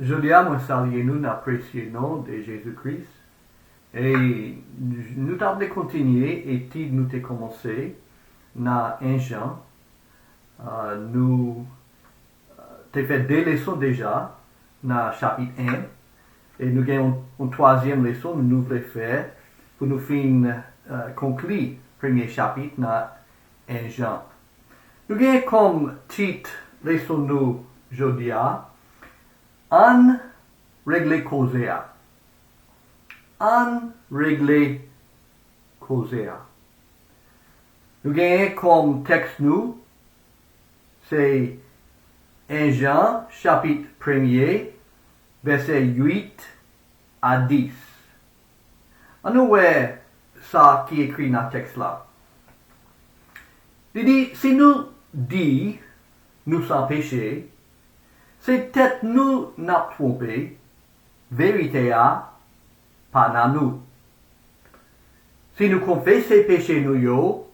Je dis à moi saluer nous n'apprécier nom de Jésus-Christ. Et nous avons continué et nous avons commencé dans 1 Jean. Nous avons fait 2 leçons déjà dans chapitre 1. Et nous avons une troisième leçon que nous voulons faire pour nous finir conclure le premier chapitre dans 1 Jean. Nous avons comme titre leçon nous aujourd'hui en régler causea. En régler causea. Nous avons comme texte nous, c'est 1 Jean, chapitre 1er, verset 8 à 10. On nous voit ça qui est écrit dans le texte là. Il dit, si nous dit, nous sans péché, c'est peut-être nous n'a trompé, vérité a, pas dans nous. Si nous confessons péché nous yo,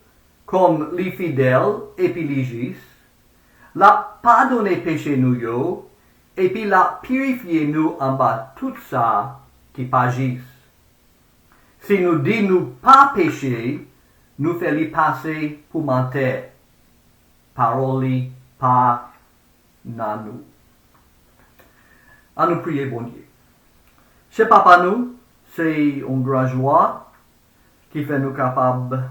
comme les fidèles et puis les justes, la pardonner péché nous yo, et puis la purifier nous en bas tout ça qui pas juste. Si nous dit nous pas péché, nous fait les passer pour mentir. Parole pas dans nous. À nous prier, bon Dieu. Chez Papa nous, c'est une grande joie qui fait nous capables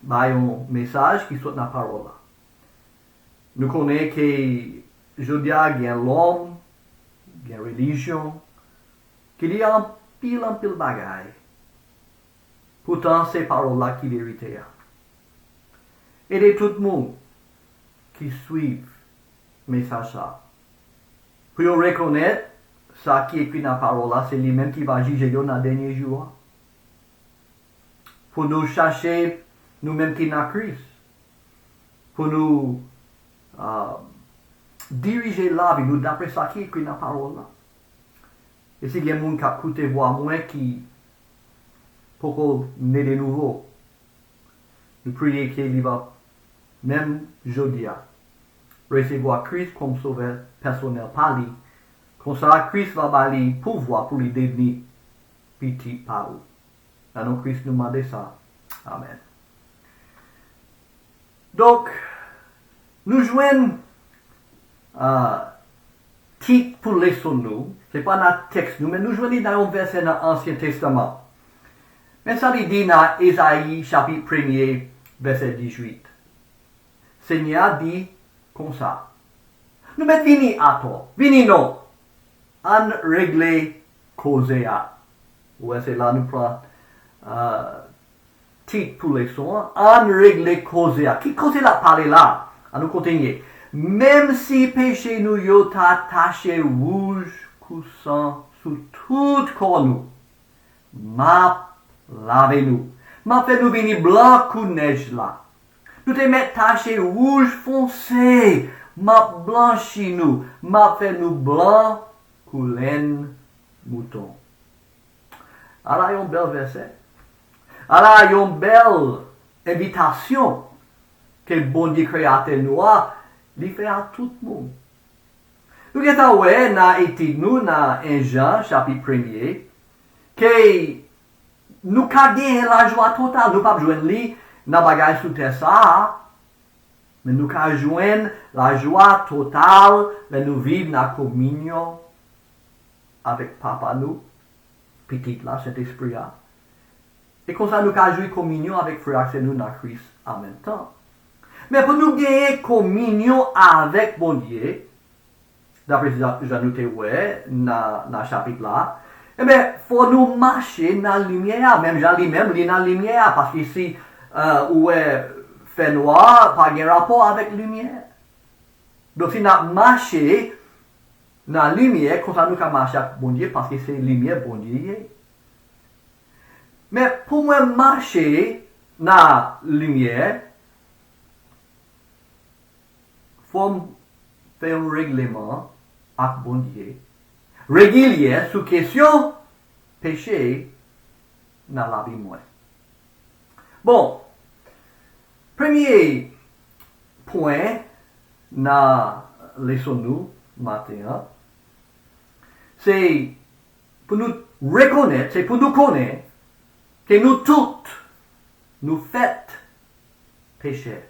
d'un message qui soit dans la parole. Nous connaissons que aujourd'hui, il y a l'homme, il y a une religion, qu'il y a un pile bagaille. Pourtant, c'est paroles-là qui vérité. Aidez tout le monde qui suit le message. Pour reconnaître ça qui est écrit dans la parole, c'est lui-même qui va juger dans les derniers jours. Pour nous chercher nous-mêmes qui sommes Christ. Pour nous diriger la vie, nous d'après ça qui est écrit dans la parole. Et si il y a des gens qui écoutent voix moi qui pour naître de nouveau, nous prions qu'il va même aujourd'hui recevoir Christ comme sauveur personnel par lui. Comme ça, Christ va balayer pouvoir pour lui devenir petit par vous. Alors, Christ nous demande ça. Amen. Donc, nous joignons titre pour leçon nous. Ce n'est pas dans le texte nous, mais nous joignons dans un verset dans l'Ancien Testament. Mais ça dit dans Ésaïe chapitre 1er, verset 18. Seigneur dit comme ça. Nous mettons vini à toi. Vini non. En régler causea. Ouais, c'est là nous prenons titre pour les sons. En régler causea. Qui cause la parler là? À nous continuer. Même si péché nous yo ta taché rouge coussant sous tout corps nous. Ma lavez-nous. Ma fait nous venir blanc coup neige là. Nous te mettons taché rouge foncé. Ma blanchi nous. Ma fait nous blanc coup laine mouton. Alors, il y a un bel verset. Alors, il y a une belle invitation que le bon Dieu créateur nous a, il fait à tout le monde. Nous avons vu dans l'étude nous, dans 1 Jean, chapitre 1er, que nous avons la joie totale. Nous ne pouvons pas jouer dans le bagage sous terre ça. Mais nous avons joué la joie totale de nous vivre dans la communion avec Papa nous, petit là, cet esprit là. Et comme ça, nous avons joué communion avec frère et nous dans Christ en même temps. Mais pour nous gagner communion avec bon Dieu, d'après ce que nous avons dans le chapitre là, eh bien, il faut nous marcher dans la lumière, même Jean lui-même, il est dans la lumière, parce qu'ici, où est fait noir, pas de rapport avec la lumière. Donc, si nous marchons dans la lumière, comme ça nous pouvons marcher avec bon Dieu, parce que c'est la lumière bon Dieu. Mais pour moi, marcher dans la lumière, il faut faire un règlement avec bon Dieu. Régulier sous question péché dans la vie moi. Bon, premier point dans leçon nous matin, c'est pour nous reconnaître, c'est pour nous connaître que nous toutes, nous faites péché.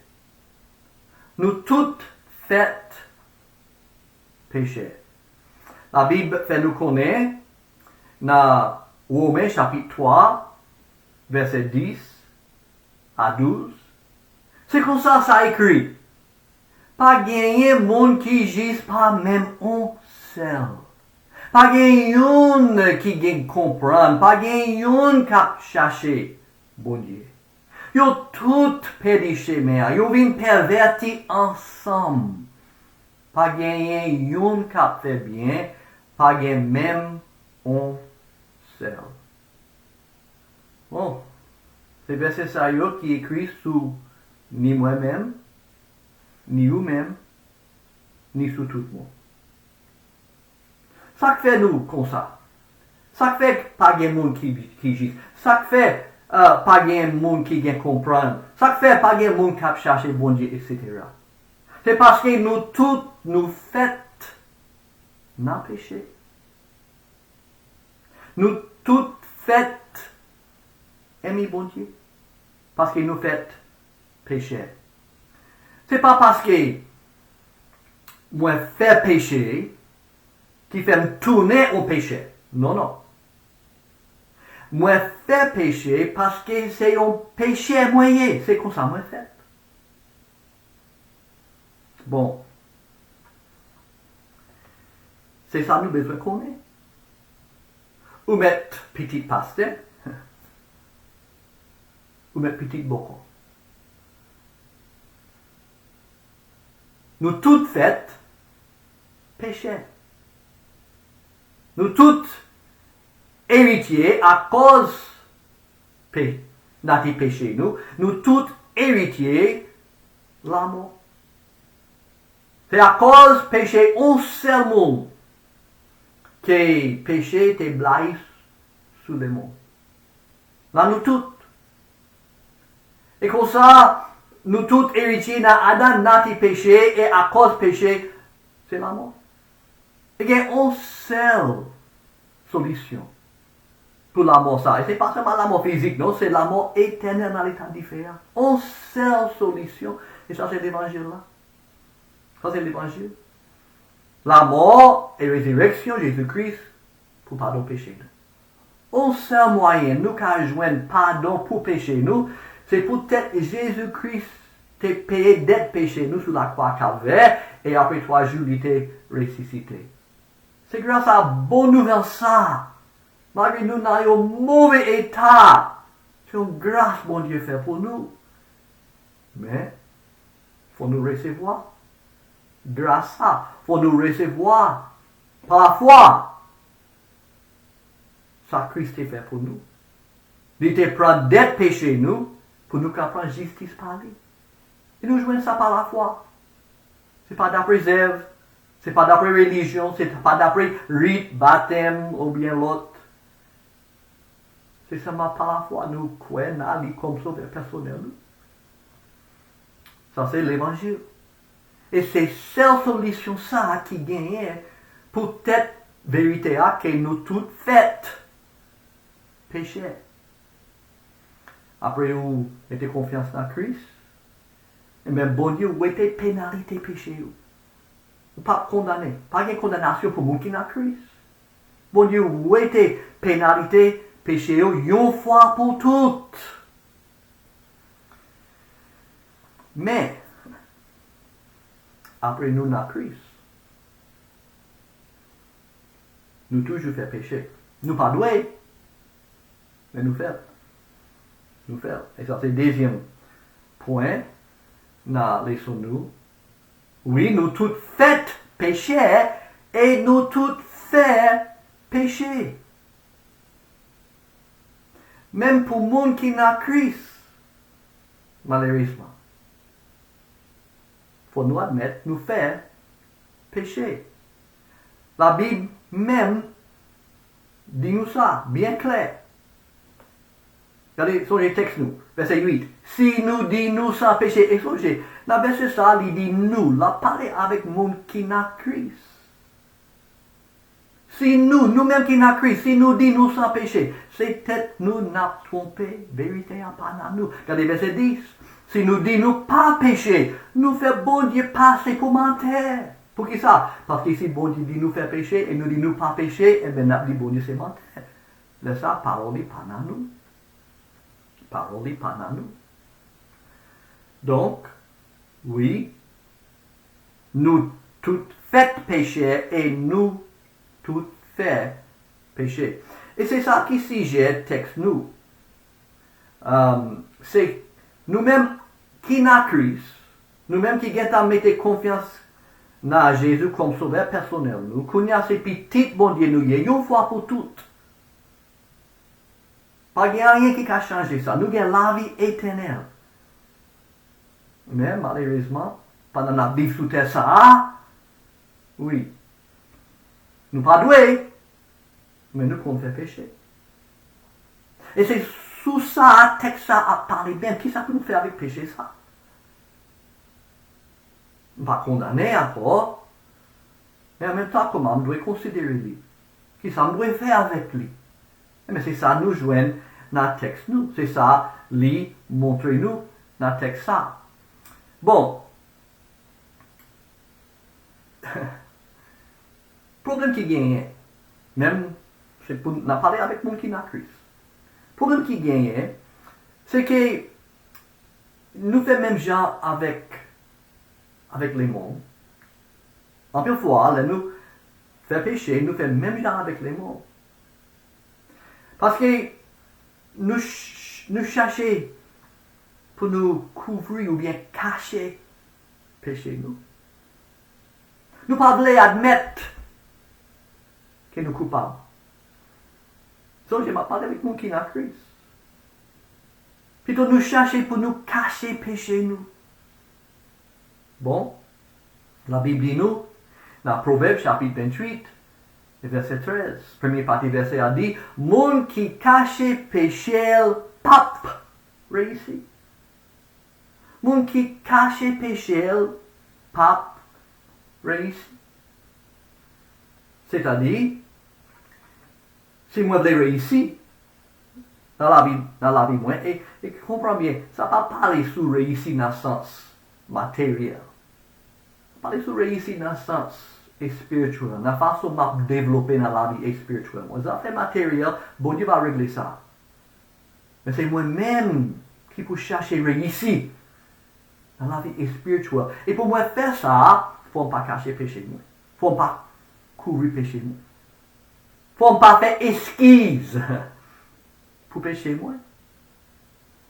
Nous toutes faites péché. La Bible fait nous connaître dans Romains chapitre 3, verset 10 à 12. C'est comme ça écrit. Pas gagner monde qui gise pas même un seul. Pas gagner un qui gagne comprendre. Pas gagner un qui chercher bon Dieu. Yo tout péché mais yo vin perverti ensemble. Pas gagner un qui fait bien. Pas gagner même un seul. Bon, c'est verset ça qui écrit sous ni moi-même, ni vous-même, ni sous tout le monde. Ça fait nous comme ça. Ça fait pas de monde qui gît. Ça fait pas de monde qui comprendre. Ça fait pas de monde qui cherche bon Dieu, etc. C'est parce que nous tous nous faites dans le péché. Nous tous faites aimer bon Dieu. Parce que nous faites péché. C'est pas parce que moi fais péché qui fait me tourner au péché. Non, non. Moi fais péché parce que c'est un péché moyen. C'est comme ça moi fait. Bon. C'est ça nous besoin qu'on ait. Ou mettre petit pasteur. Ou mettre petit bocon. Nous toutes faites péché. Nous toutes héritiers à cause de notre péché. Nous toutes héritiers l'amour. C'est à cause péché un seul monde que péché te blaise sous le monde. Là nous toutes. Et comme ça, nous tous héritiers d'Adam, notre péché, et à cause péché, c'est la mort. Il y a une seule solution pour la mort. Et c'est pas seulement la mort physique, non, c'est la mort éternelle dans l'état différent. Une seule solution. Et ça, c'est l'évangile là. Ça, c'est l'évangile. La mort et résurrection, Jésus-Christ, pour pardon péché. Un seul moyen, nous, qu'à joindre pardon pour péché, nous, c'est peut-être Jésus-Christ t'a payé d'être péché nous sur la croix calvaire et après 3 jours il était ressuscité. C'est grâce à la bonne nouvelle ça. Malgré nous dans un mauvais état. C'est une grâce bon Dieu fait pour nous. Mais, il faut nous recevoir. Grâce à ça, il faut nous recevoir par la foi. Ça Christ est fait pour nous. Il était prêt d'être péché nous. Pour nous prendre justice par lui. Et nous jouons ça par la foi. Ce n'est pas d'après zève, ce n'est pas d'après religion, ce n'est pas d'après rite, baptême ou bien l'autre. C'est seulement par la foi. Nous croyons à lui comme sauveur personnel. Ça c'est l'évangile. Et c'est cette solution ça qui gagne pour cette vérité que nous toutes faites péché. Après, vous mettez confiance dans Christ. Et même bon Dieu, vous êtes pénalité péché. Vous pas condamné. Pas de condamnation pour vous qui n'a Christ. Bon Dieu, vous êtes pénalité péché une fois pour toutes. Mais, après nous n'a Christ, nous toujours fait péché. Nous pas doués, mais nous faisons. Nous faire. Et ça, c'est le deuxième point dans la leçon nous. Oui, nous tous faites péché et nous tous fait péché. Même pour le monde qui n'a Christ, malheureusement. Il faut nous admettre, nous faire péché. La Bible même dit nous ça, bien clair. Regardez, songez texte nous, verset 8. Si nous dit nous sans péché, et songez, la verset ça, il dit nous, la parler avec monde qui n'a Christ. Si nous-mêmes qui n'a Christ, si nous disons nous sans péché, c'est peut-être nous n'a trompé, vérité à pas dans nous. Regardez verset 10. Si nous disons nous pas péché, nous fait bon Dieu passer pour mentir. Pour qui ça? Parce que si bon Dieu dit nous faire péché et nous dit nous pas péché, eh bien, nous dit bon Dieu c'est mentir. Là, ça, parole n'est pas dans nous. Parole n'est pas dans nous. Donc, oui, nous tous fait péché et nous tous fait péché. Et c'est ça qui sujet texte nous. C'est nous-mêmes qui n'a Christ, nous-mêmes qui avons mis confiance dans Jésus comme sauveur personnel, nous connaissons ces petites bon Dieu nous une fois pour toutes. Pas rien qui a changé ça. Nous avons la vie éternelle. Mais malheureusement, pendant la vie sous terre, ça, oui, nous pas doués, mais nous qu'on fait péché. Et c'est sous ça, texte ça à parler bien. Qui ça peut nous faire avec péché ça? On va condamner encore, mais en même temps, comment on doit considérer lui? Qui ça on doit faire avec lui? Mais c'est ça nous joignent dans le texte nous. C'est ça, lui, montrez-nous dans le texte ça. Bon. Problème qui gagne, même, c'est pour n'a parlé avec mon qui n'a Christ. Problème qui gagne, c'est que nous faisons même genre avec les mondes. En pire fois, là, nous faisons péché, nous faisons même genre avec les mondes. Parce que nous cherchons pour nous couvrir ou bien cacher péché nous. Nous ne pouvons pas admettre que nous sommes coupables. Donc, je m'ai parlé avec mon qui n'a Christ. Plutôt nous chercher pour nous cacher péché nous. Bon, la Bible dit nous, dans Proverbe chapitre 28, verset 13, première partie verset a dit, monde qui cache péché, pape, réussit. Monde qui cache péché, pape, réussit. C'est-à-dire, si moi je réussis, dans la vie, moi, et comprends bien, ça ne va pas parler sur réussir dans le sens matériel. Ça va parler sur réussir dans le sens spirituel, dans la façon de développer dans la vie spirituelle. Les affaires matérielles, bon Dieu va régler ça. Mais c'est moi-même qui peux chercher réussir dans la vie spirituelle. Et pour moi faire ça, il ne faut pas cacher péché. Il ne faut pas couvrir péché. Il ne faut pas faire esquisse pour pécher moi.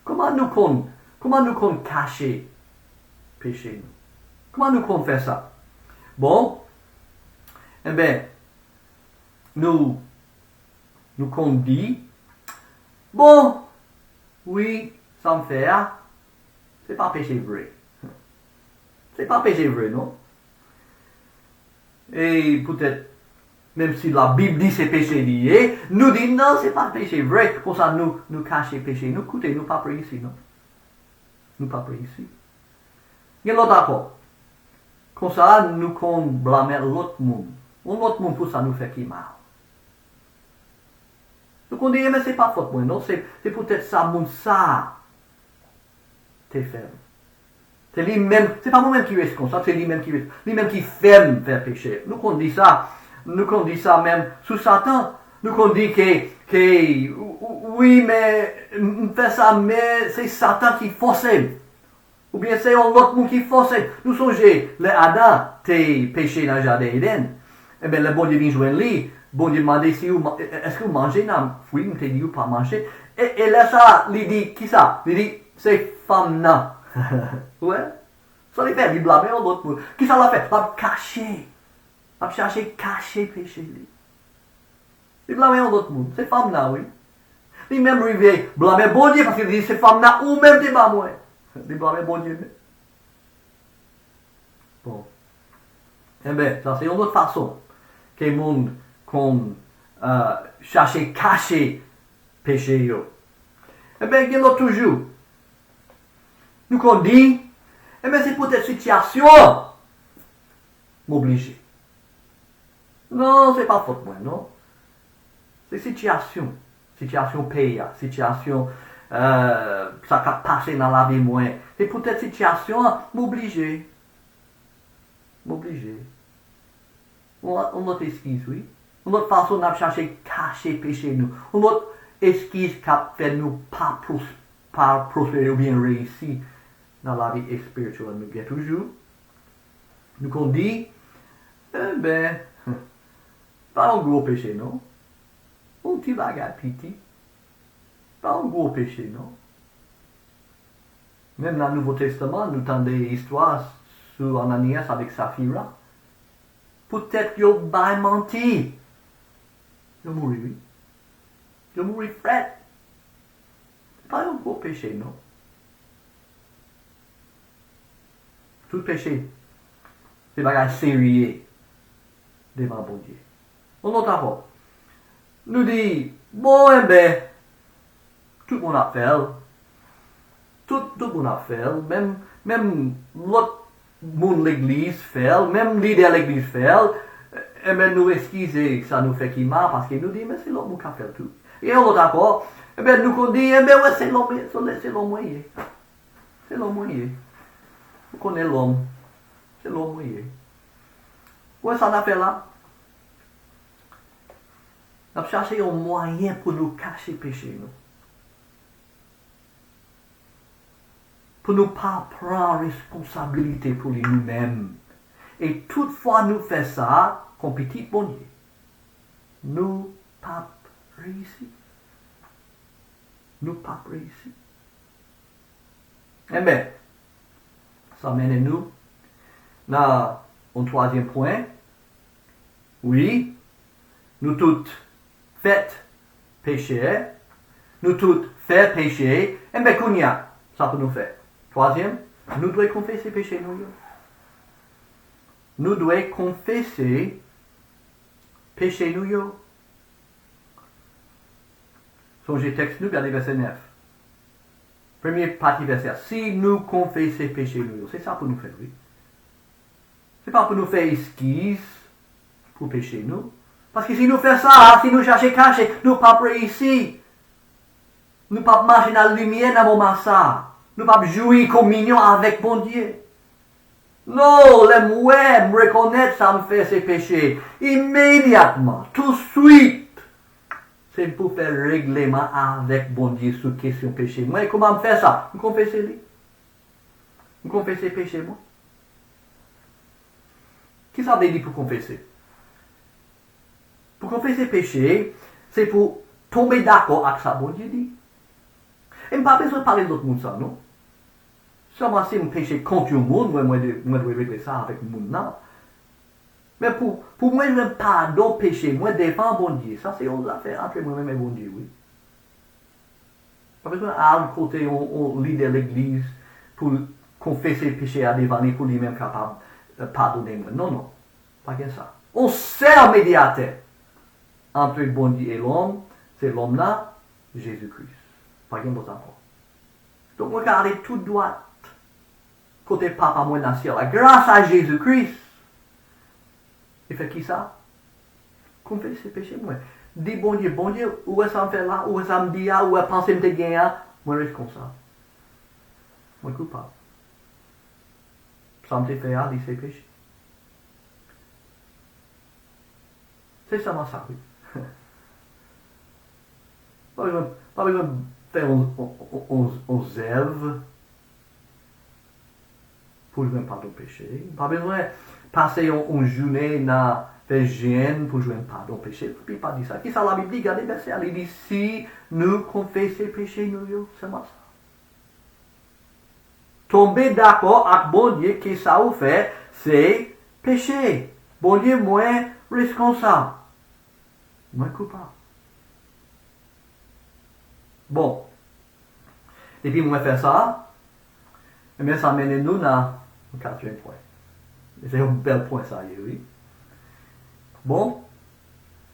Comment nous comptons cacher péché? Comment nous comptons faire ça? Bon, eh bien, nous comptons dire, bon, oui, ça me fait, c'est pas péché vrai. C'est pas péché vrai, non? Et peut-être, même si la Bible dit c'est péché lié, nous dit non, c'est pas péché vrai. Pour ça, nous cacher péché. Nous, écoutez, nous pas pris ici, non? Nous pas pris ici. Il y a l'autre accord. Comme ça, nous qu'on blâmer l'autre monde. L'autre monde, pour ça, nous fait qui mal. Donc on dit, mais c'est pas faute, moi, non? C'est peut-être ça, mon ça. T'es faible. C'est lui-même, c'est pas moi-même qui reste comme ça, c'est lui-même qui fait faire péché. Nous qu'on dit ça même sous Satan. Nous qu'on dit que oui, mais fait ça, mais c'est Satan qui force. Ou bien c'est l'autre monde qui force. Nous songez, les Adam, t'es péché dans le jardin d'Éden. Eh bien, le bon Dieu vient joindre lui. Bon Dieu demandait si est-ce que vous mangez? Non, oui, mais t'es dit ou pas manger. Et là, ça, il dit, qui ça? Il dit, c'est femme, non. Ouais. Ça les fait, il blâme l'autre monde. Qui ça l'a fait? Il a caché. Il a cherché cacher péché. Il blâme l'autre monde. C'est femme, non, oui. Il même arrivé, blâme bon Dieu parce qu'il dit, c'est femme, non, ou même t'es pas moi. Il blâme bon Dieu. Bon. Eh bien, ça c'est une autre façon que le monde qu'on cherche cacher péché. Eh bien, il y a toujours. Nous qu'on dit, eh bien, c'est pour cette situation m'obliger. Non, c'est pas faute moi, non. C'est situation. Situation pays, situation ça a passé dans la vie moi. Et pour cette situation, m'obliger. M'obliger. On a esquisse, oui. On a façon de chercher cacher péché nous. On a esquisse qui fait nous pas prospérer ou bien réussir dans la vie spirituelle. Nous gagnons toujours. Nous qu'on dit, pas un gros péché, non? Un petit bagage petit. Pas un gros péché, non? Même dans le Nouveau Testament, nous avons des histoires sur Ananias avec Saphira. Peut-être qu'il a menti. Il a mouru, oui. Il a mouru fret. Pas un gros péché, non? Tout péché, c'est bagage sérieux devant bon Dieu. On entend pas. Nous dit, bon, tout le monde a fait. Tout le monde a fait. Même l'autre monde l'église fait. Même leader de l'église fait. Et bien, nous excuser, ça nous fait qu'il marre parce qu'il nous dit, mais c'est l'autre qui a fait tout. Et on est d'accord. Et bien, nous qu'on dit, ouais, c'est l'homme moyen. C'est l'homme moyen. Vous connaissez l'homme. C'est l'homme moyen. Ouais, ça n'a fait là. On a cherché un moyen pour nous cacher le péché. Nous. Pour ne pas prendre responsabilité pour nous-mêmes. Et toutefois, nous faisons ça comme petit bon Dieu. Nous pas réussi. Nous pas réussi. Eh bien, ça mène nous dans un troisième point. Oui, nous toutes fait péché, nous tous fait péché, et bien qu'on y a, ça peut nous faire. Troisième, nous devons confesser péché nous. Nous devons confesser péché nous. Songez texte nous, regardez verset 9. Première partie verset. Si nous confessons péché nous, c'est ça pour nous faire, oui. C'est pas pour nous faire esquisse pour péché nous. Parce que si nous faisons ça, si nous cherchons cacher, nous ne pouvons pas réussir. Nous ne pouvons pas marcher dans la lumière dans le moment ça. Nous ne pouvons pas jouer communion avec bon Dieu. Non, les mouets me reconnaître ça me fait ces péchés. Immédiatement, tout de suite. C'est pour faire règlement avec bon Dieu sur question péché. Moi, comment me faire ça? Me confesser lui. Me confesser péché, moi. Qui ça veut dire pour confesser? Pour confesser péché, c'est pour tomber d'accord avec ça, bon Dieu dit. Et je n'ai pas besoin de parler d'autre monde, ça, non? Seulement si je péché contre le monde, moi, je dois régler ça avec le monde, non? Mais pour moi, je n'ai pas pardon péché, moi, défends bon Dieu. Ça, c'est une affaire entre moi-même et bon Dieu, oui. Pas besoin d'aller côté on leader de l'église pour confesser péché à devant pour lui-même capable de pardonner moi. Non, non. Pas que ça. On sert médiateur entre le bon Dieu et l'homme, c'est l'homme-là, Jésus-Christ. Pas qu'un bon encore. Donc, regardez tout droit, côté papa, moi, dans le ciel. Grâce à Jésus-Christ, il fait qui ça? Confesser péché, moi. Dis bon Dieu, où est-ce que ça me fait là, où est-ce que ça me dit là, où est-ce que penser me gagner, moi, je reste comme ça. Moi, coupable. Ça me fait là, il s'est péché. C'est seulement ça, oui. Pas besoin de faire un zèle pour jouer pardon péché. Pas besoin de passer une journée dans faire gêne pour jouer pardon péché. Puis pas dire ça. Qui ça la Bible dit? Regardez verset. Elle dit si nous confessons péché, nous, c'est moi ça. Tomber d'accord avec bon Dieu que ça vous fait, c'est péché. Bon Dieu, moi, responsable. Moi, coupable. Bon. Depuis moi faire ça, eh bien, ça mène nous dans le quatrième point. C'est un bel point, ça y est, oui. Bon,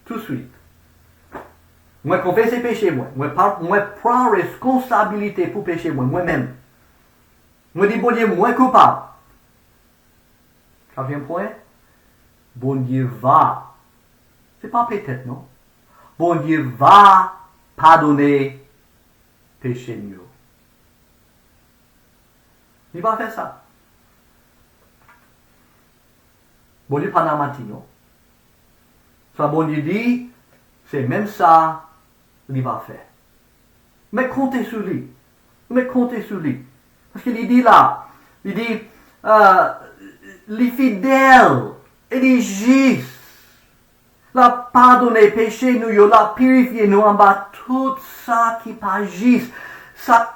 tout de suite. Moi, confesse ces péchés, moi. Moi, prends responsabilité pour péché, moi-même. Moi, dis, bon Dieu, moi, coupable. Quatrième point. Bon Dieu va C'est pas peut-être, non? Bon Dieu va pardonner péché nous. Il va faire ça. Bon Dieu pas n'a menti, non? Ça, bon Dieu dit, c'est même ça qu'il va faire. Mais comptez sur lui. Mais comptez sur lui. Parce qu'il dit là, il dit, les fidèles et les juste, la pardonner péché nous, la purifier nous en bas, tout ça qui pas juste, ça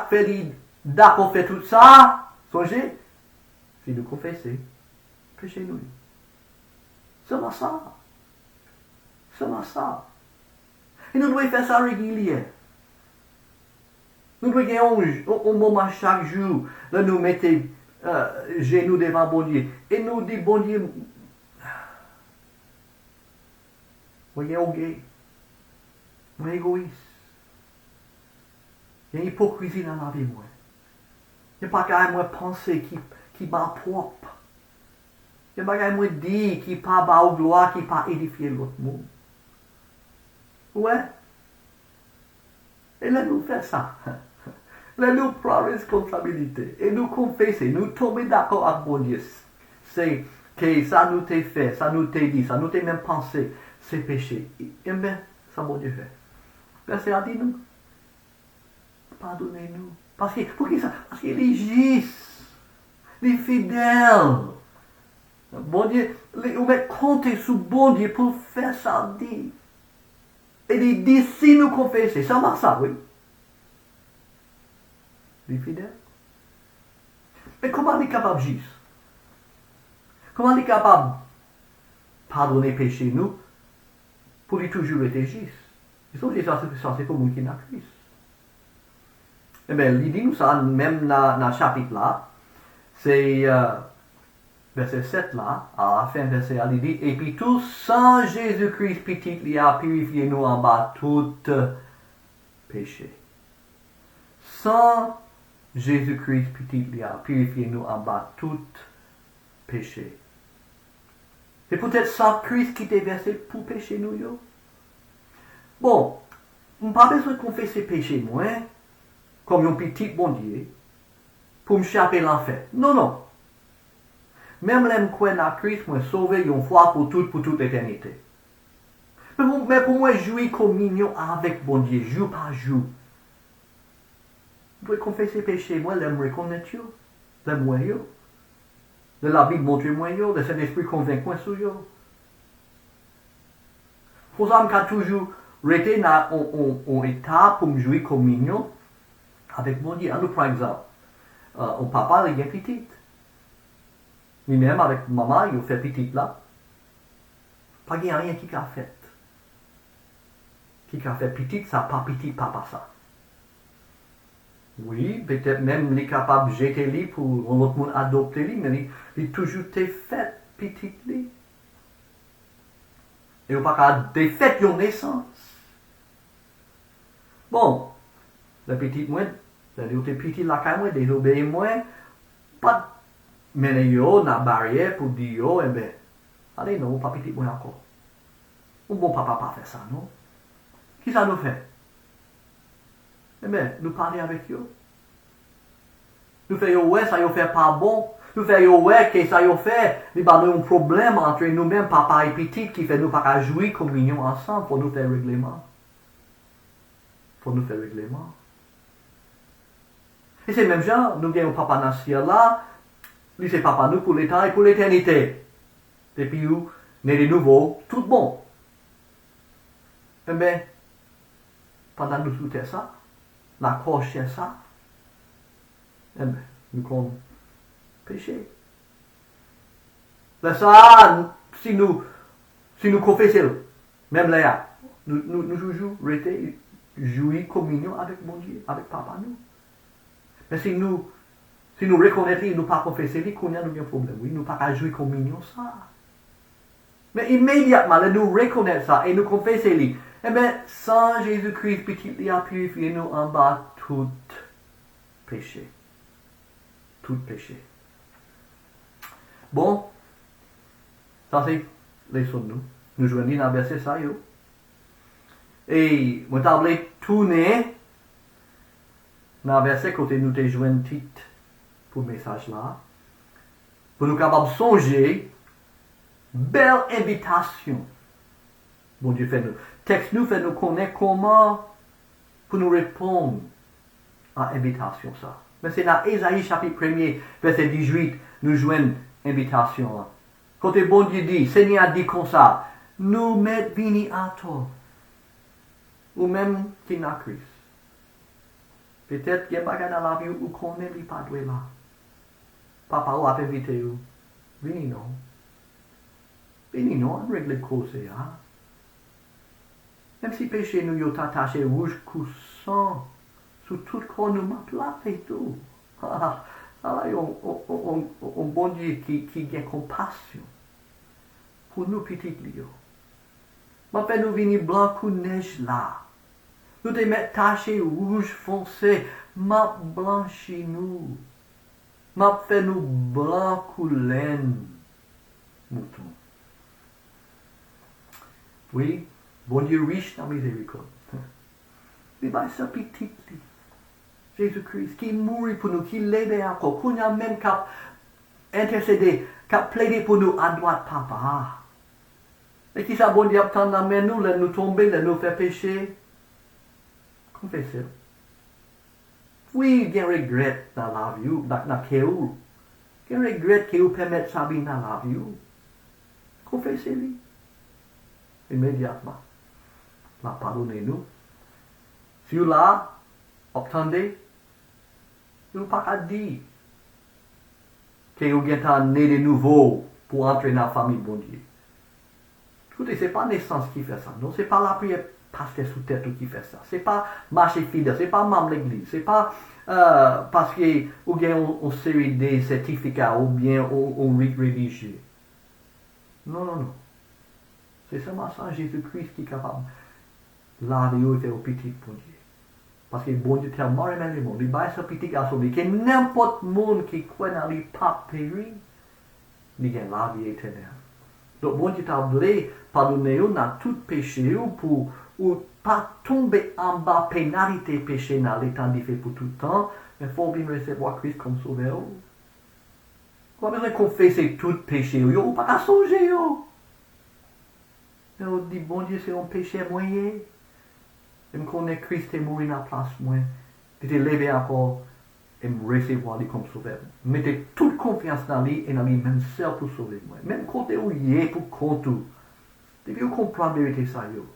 fait dit, d'accord fait tout ça, songez, si nous confessons, péché nous. Seulement ça. Seulement ça. Et nous devons faire ça régulièrement. Nous devons gagner un moment chaque jour, là nous mettons genoux devant bon Dieu. Et nous disons, bon Dieu, voyez, orgueil, moi égoïste. Il y a une hypocrisie dans la vie, moi. Il n'y a pas qu'à moi penser qui m'a propre. Il n'y a pas qu'à moi dire qui pas bas au gloire, qui pas édifier l'autre monde. Ouais. Et là, nous faisons ça. Là, nous prenons responsabilité. Et nous confessons, nous tombons d'accord avec mon Dieu. C'est que ça nous t'a fait, ça nous t'a dit, ça nous t'a même pensé, c'est péché. Et bien, ça mon Dieu fait. Verset a dit nous. Pardonnez-nous. Parce qu'il est juste. Il est fidèle. Bon Dieu, on met compter sur bon Dieu pour faire ça dit. Et il dit, si nous confessons, ça marche ça, oui. Il est fidèle. Mais comment il est capable de juste? Comment il est capable de pardonner péché nous pour lui toujours être juste? Ils sont déjà censés comme un qui n'a Christ. Eh bien, il dit nous ça, même dans le chapitre là, c'est verset 7 là, à la fin verset, il dit, et puis tout sans Jésus-Christ petit, il a purifié nous en bas tout péché. Sans Jésus-Christ petit, il a purifié nous en bas tout péché. C'est peut-être sans Christ qui t'est versé pour pécher nous, yo. Bon, on n'a pas besoin de confesser péché, moi, comme un petit bon Dieu, pour me échapper l'enfer. Non, non. Même les croix dans Christ, moi, sauvé une fois pour toute l'éternité. Mais pour moi, jouer communion avec bon Dieu, jour par jour. Je dois confesser péché, moi, je me reconnaître, je me yo. De la Bible montre moi yo, de cet esprit convainc moi sur yo. Pour ça, je toujours rester dans un état pour me jouer communion avec mon Dieu. Par exemple, mon papa, il est petit. Lui-même, avec maman, il fait petit là. Pas qu'il y a rien qui a fait. Qui a fait petit, ça pas petit, papa ça. Oui, peut-être même il est capable de jeter lui pour l'autre monde adopter lui, mais il a toujours été fait petit lui. Et il n'a pas qu'à fait une naissance. Bon, le petit moi, le petit là quand moi, désobéir moi, pas mener yo dans la barrière pour dire yo, eh bien, allez non, pas petit moi encore. Un bon papa pas fait ça, non? Qui ça nous fait? Eh bien, nous parler avec eux. Nous faisons ouais, ça y fait pas bon. Nous faisons ouais, que ça y fait. Il y a un problème entre nous-mêmes, papa et petit, qui fait nous pas jouer communion ensemble pour nous faire règlement. Pour nous faire règlement. Et c'est même genre, nous avons un papa dans le ciel là, lui c'est papa nous pour l'état et pour l'éternité. Et puis nous, né de nouveau, tout bon. Eh bien, pendant nous tout ça, la croix c'est ça, eh bien, nous avons péché. Là ça, si nous confessons, même là, nous toujours rester, jouer communion avec mon Dieu, avec papa nous. Mais si nous reconnaissons et nous pas confesser, nous avons un problème. Oui, nous pas jouer communion ça. Mais immédiatement, nous reconnaissons ça et nous confessons. Eh bien, sans Jésus-Christ, petit, il a purifié nous en bas tout péché. Tout péché. Bon, ça c'est les sons de nous. Nous jouons dans le verset ça, yo. Et, moi, t'as tourner dans le verset côté nous te joindre titre pour le message là. Pour nous capables de songer, belle invitation. Bon Dieu fait nous. Texte nous fait nous connaître comment pour nous répondre à l'invitation ça. Mais c'est dans Ésaïe chapitre 1er, verset 18, nous joignons invitation. Quand le bon Dieu dit, Seigneur a dit comme ça, nous mettons vini à toi. Ou même qui n'a Christ. Peut-être qu'il y a des dans la vie où qu'on n'est pas doué là. Papa ou a invité vous. Vini non. Vini non, on règle le cause. Même si péché nous y attaché rouge coussant, sous tout corps nous m'a platé et tout. Alors, on bon Dieu qui a compassion pour nous petits lios. Ma fait nous venir blanc ou neige là. Nous te mettre taché rouge foncé, ma blanchi nous. Ma fait nous blanc ou laine, mouton. Oui, bon Dieu riche dans miséricorde. Il va se petit Jésus-Christ qui mourit pour nous, qui l'aide encore, qu'on a même qu'à intercéder, qu'à plaider pour nous à droite, papa. Et qui ça, bon Dieu, attend mais nous, là, nous tomber, là, nous faire pécher. Confessez. Oui, il y a un regret dans la vie, dans Kéou. Il y a un regret qui vous permet de s'habiller dans la vie. Confessez-lui. Immédiatement. La pardonnez-nous. Si vous là, obtenez, vous n'avez pas qu'à dire que vous êtes né de nouveau pour entrer dans la famille de bon Dieu. Écoutez, ce n'est pas naissance qui fait ça. Non, ce n'est pas la prière pasteur sous tête qui fait ça. Ce n'est pas marcher fidèle, ce n'est pas membre de l'église. Ce n'est pas parce que vous avez une série de certificats ou bien un rite religieux. Non, non, non. C'est seulement ça, Jésus-Christ qui est capable de laver au petit pour Dieu. Parce que bon Dieu tellement aimé le monde, il va ce petit garçon, que n'importe monde qui croit dans lui pas péri, il a la vie éternelle. Donc bon Dieu t'a voulu pardonner dans tout péché pour ou pas tomber en bas pénalité péché dans l'état fait pour tout le temps, mais il faut bien recevoir Christ comme sauveur. On va bien confesser tout péché, ou pas qu'à songer. Mais on dit bon Dieu c'est un péché moyen. Je me connais Christ est mort dans la place moi. Il est levé encore et me recevoir lui comme sauveur. Mettez toute confiance dans lui et dans lui même seul pour sauver moi. Même côté où il est pour compte tout. Depuis vous comprendre la vérité ça yo.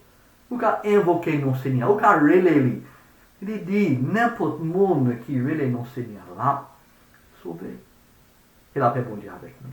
Vous pouvez invoquer nos Seigneur, vous pouvez relayer lui. Il dit n'importe monde qui relaye nos Seigneur là sauvé. Et la paix bon Dieu avec nous.